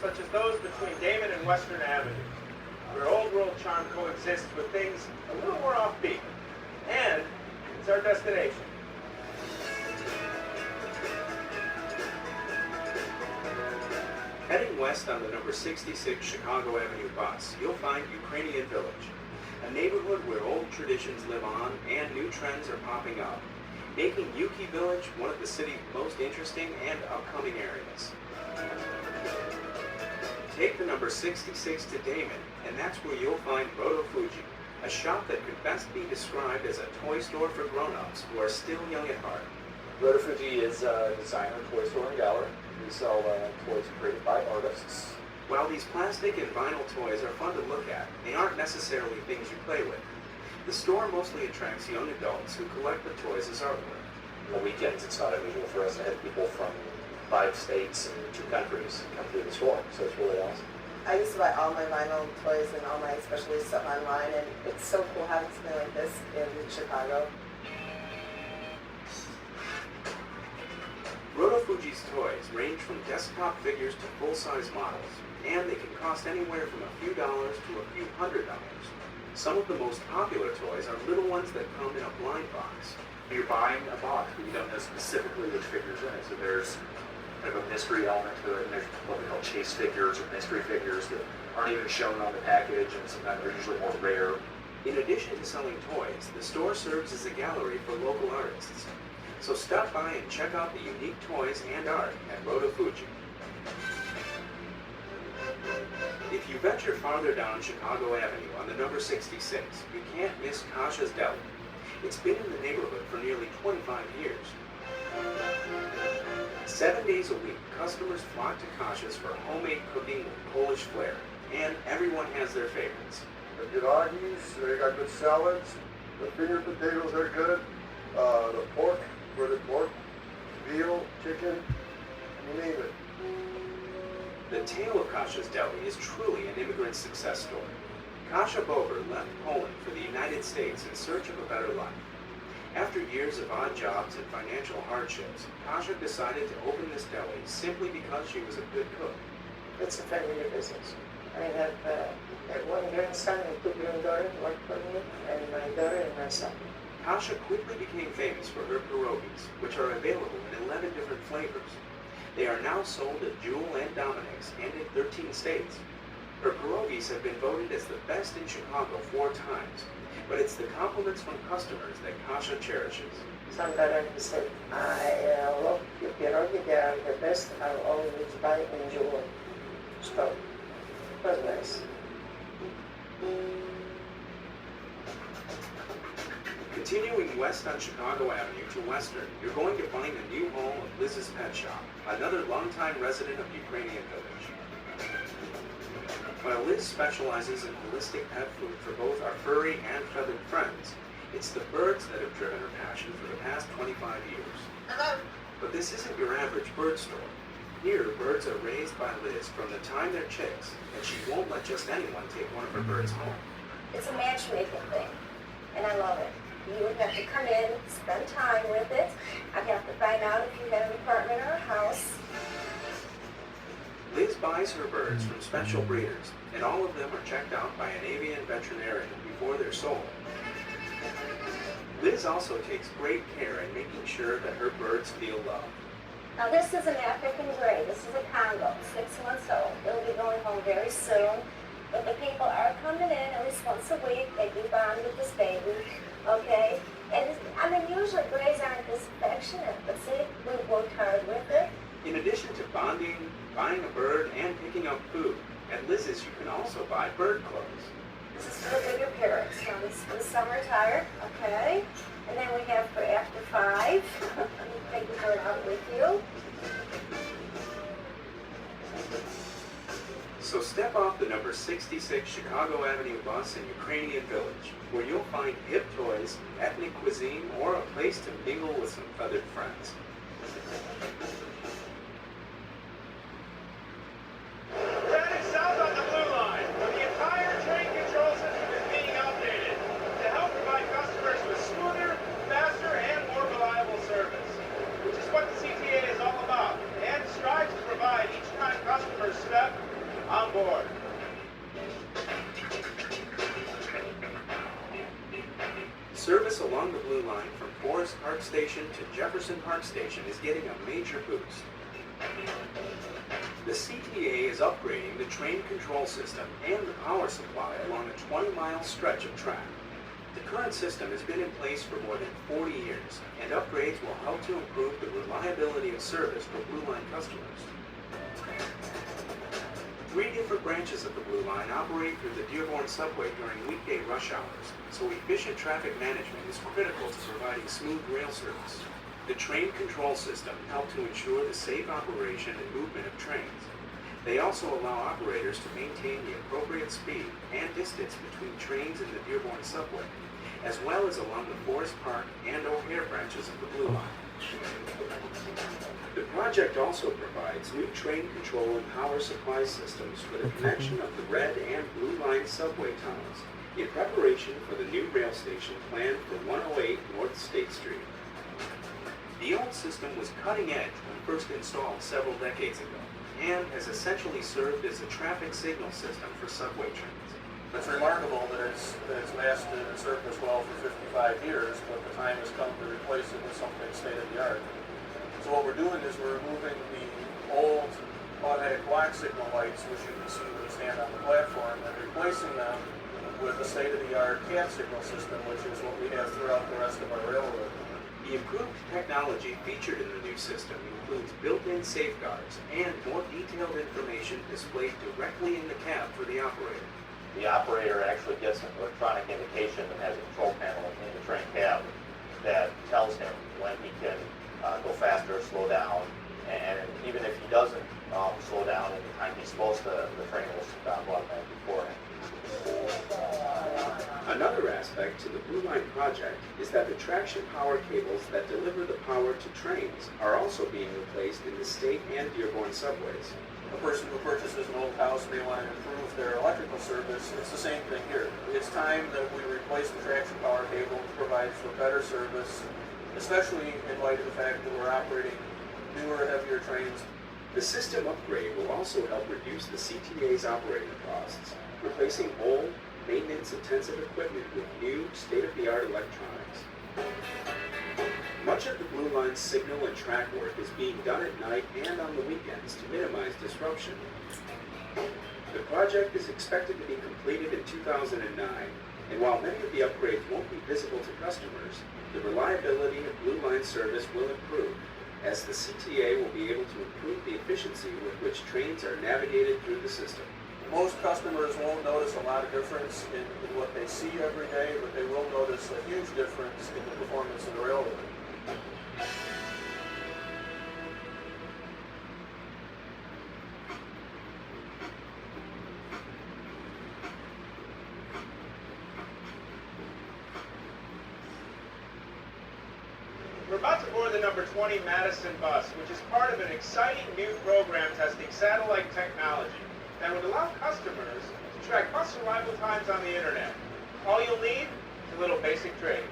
such as those between Damon and Western Avenue, where old world charm coexists with things a little more offbeat. And it's our destination. Heading west on the number 66 Chicago Avenue bus, you'll find Ukrainian Village, a neighborhood where old traditions live on and new trends are popping up, making Yuki Village one of the city's most interesting and upcoming areas. Take the number 66 to Damon, and that's where you'll find Roto Fuji, a shop that could best be described as a toy store for grown-ups who are still young at heart. Roto Fuji is a designer toy store and gallery. We sell toys created by artists. While these plastic and vinyl toys are fun to look at, they aren't necessarily things you play with. The store mostly attracts young adults who collect the toys as artwork. On the weekends, it's not unusual for us to have people from 5 states and 2 countries come through the store, so it's really awesome. I used to buy all my vinyl toys and all my specialty stuff online, and it's so cool having something like this in Chicago. Roto Fuji's toys range from desktop figures to full-size models, and they can cost anywhere from a few dollars to a few $100s. Some of the most popular toys are little ones that come in a blind box. You're buying a box, but you don't know specifically which figure's in it, so there's kind of a mystery element to it, and there's what we call chase figures or mystery figures that aren't even shown on the package, and sometimes they're usually more rare. In addition to selling toys, the store serves as a gallery for local artists. So stop by and check out the unique toys and art at Roto Fuji. If you venture farther down Chicago Avenue on the number 66, you can't miss Kasha's Deli. It's been in the neighborhood for nearly 25 years. 7 days a week, customers flock to Kasha's for homemade cooking with Polish flair, and everyone has their favorites. The pierogies, they got good salads. The finger potatoes are good. The pork, breaded pork, veal, chicken, you name it. The tale of Kasha's Deli is truly an immigrant success story. Kasha Bober left Poland for the United States in search of a better life. After years of odd jobs and financial hardships, Kasha decided to open this deli simply because she was a good cook. It's a family business. I have one grandson and 2 granddaughters work for me, and my daughter and my son. Kasha quickly became famous for her pierogies, which are available in 11 different flavors. They are now sold at Jewel and Dominick's and in 13 states. Her pierogies have been voted as the best in Chicago 4 times, but it's the compliments from customers that Kasha cherishes. Sometimes he said, I love your pierogi, they are the best, I'll always buy in Jewel store. It was nice. Continuing west on Chicago Avenue to Western, you're going to find a new home of Liz's Pet Shop, another longtime resident of Ukrainian Village. While Liz specializes in holistic pet food for both our furry and feathered friends, it's the birds that have driven her passion for the past 25 years. But this isn't your average bird store. Here, birds are raised by Liz from the time they're chicks, and she won't let just anyone take one of her birds home. It's a matchmaking thing, and I love it. You would have to come in, spend time with it. I'd have to find out if you have an apartment or a house. Liz buys her birds from special breeders, and all of them are checked out by an avian veterinarian before they're sold. Liz also takes great care in making sure that her birds feel loved. Now this is an African gray. This is a Congo, 6 months old. They'll be going home very soon. But the people are coming in at least once a week. They do bond with this baby, okay? And usually grays aren't this affectionate, but see, we worked hard with it. In addition to bonding, buying a bird, and picking up food, at Liz's you can also buy bird clothes. This is for the bigger parents, for the summer attire, okay? And then we have for after 5. You take the bird out with you. So step off the number 66 Chicago Avenue bus in Ukrainian Village, where you'll find hip toys, ethnic cuisine, or a place to mingle with some feathered friends. Heading south on the Blue Line, where the entire train control system is being updated to help provide customers with smoother, faster, and more reliable service, which is what the CTA is all about, and strives to provide each time customers step Scott. On board. Service along the Blue Line from Forest Park Station to Jefferson Park Station is getting a major boost. The CTA is upgrading the train control system and the power supply along a 20-mile stretch of track. The current system has been in place for more than 40 years, and upgrades will help to improve the reliability of service for Blue Line customers. 3 different branches of the Blue Line operate through the Dearborn subway during weekday rush hours, so efficient traffic management is critical to providing smooth rail service. The train control system helps to ensure the safe operation and movement of trains. They also allow operators to maintain the appropriate speed and distance between trains in the Dearborn subway, as well as along the Forest Park and O'Hare branches of the Blue Line. The project also provides new train control and power supply systems for the connection of the Red and Blue Line subway tunnels in preparation for the new rail station planned for 108 North State Street. The old system was cutting edge when first installed several decades ago and has essentially served as a traffic signal system for subway trains. It's remarkable that it's lasted and served us well for 55 years, but the time has come to replace it with something state-of-the-art. So what we're doing is we're removing the old automatic block signal lights, which you can see when you stand on the platform, and replacing them with a state-of-the-art CAT signal system, which is what we have throughout the rest of our railroad. The improved technology featured in the new system includes built-in safeguards and more detailed information displayed directly in the cab for the operator. The operator actually gets an electronic indication and has a control panel in the train cab that tells him when he can go faster or slow down, and even if he doesn't slow down in the time he's supposed to, the train will stop automatically for him. Another aspect to the Blue Line project is that the traction power cables that deliver the power to trains are also being replaced in the State and Dearborn subways. A person who purchases an old house may want to improve their electrical service. It's the same thing here. It's time that we replace the traction power cable to provide for better service, especially in light of the fact that we're operating newer, heavier trains. The system upgrade will also help reduce the CTA's operating costs, replacing old, maintenance-intensive equipment with new, state-of-the-art electronics. Much of the Blue Line's signal and track work is being done at night and on the weekends to minimize disruption. The project is expected to be completed in 2009, and while many of the upgrades won't be visible to customers, the reliability of Blue Line service will improve, as the CTA will be able to improve the efficiency with which trains are navigated through the system. Most customers won't notice a lot of difference in what they see every day, but they will notice a huge difference in the performance of the railroad. We're about to board the number 20 Madison bus, which is part of an exciting new program testing satellite technology that would allow customers to track bus arrival times on the internet. All you'll need is a little basic training.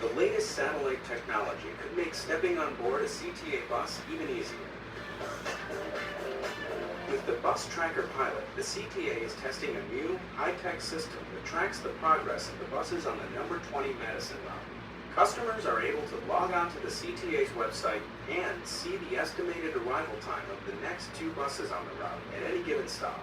The latest satellite technology could make stepping on board a CTA bus even easier. With the Bus Tracker Pilot, the CTA is testing a new, high-tech system that tracks the progress of the buses on the number 20 Madison route. Customers are able to log on to the CTA's website and see the estimated arrival time of the next 2 buses on the route at any given stop.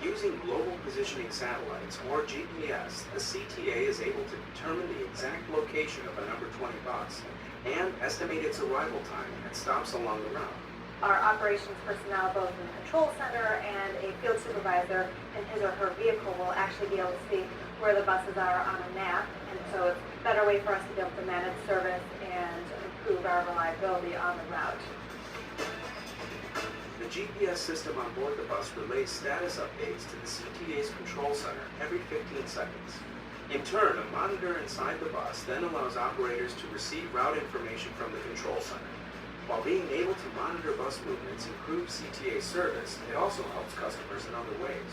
Using global positioning satellites, or GPS, the CTA is able to determine the exact location of a number 20 bus and estimate its arrival time at stops along the route. Our operations personnel, both in the control center and a field supervisor in his or her vehicle, will actually be able to see where the buses are on a map, and so it's a better way for us to be able to manage service and improve our reliability on the route. The GPS system on board the bus relays status updates to the CTA's control center every 15 seconds. In turn, a monitor inside the bus then allows operators to receive route information from the control center. While being able to monitor bus movements improves CTA service, it also helps customers in other ways.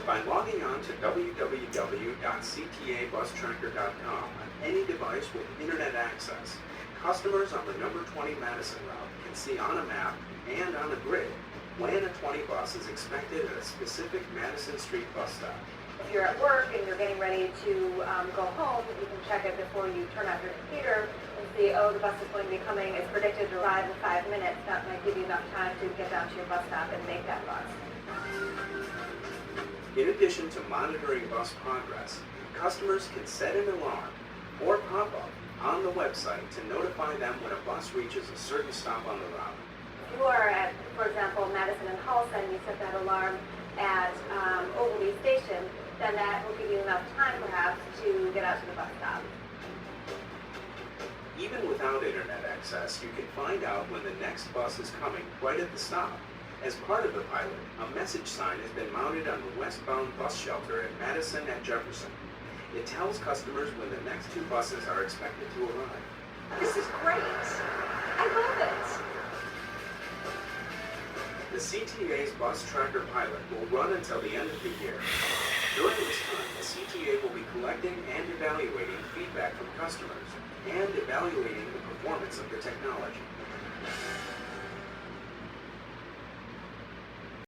By logging on to www.ctabustracker.com on any device with internet access, customers on the number 20 Madison route can see on a map and on a grid when a 20 bus is expected at a specific Madison Street bus stop. If you're at work and you're getting ready to go home, you can check it before you turn off your computer and see, oh, the bus is going to be coming. It's predicted to arrive in 5 minutes. That might give you enough time to get down to your bus stop and make that bus. In addition to monitoring bus progress, customers can set an alarm or pop-up on the website to notify them when a bus reaches a certain stop on the route. If you are at, for example, Madison and Holson, you set that alarm at Ogilvie Station, then that will give you enough time perhaps to get out to the bus stop. Even without internet access, you can find out when the next bus is coming right at the stop. As part of the pilot, a message sign has been mounted on the westbound bus shelter at Madison and Jefferson. It tells customers when the next two buses are expected to arrive. This is great. I love it. The CTA's Bus Tracker pilot will run until the end of the year. During this time, the CTA will be collecting and evaluating feedback from customers and evaluating the performance of the technology.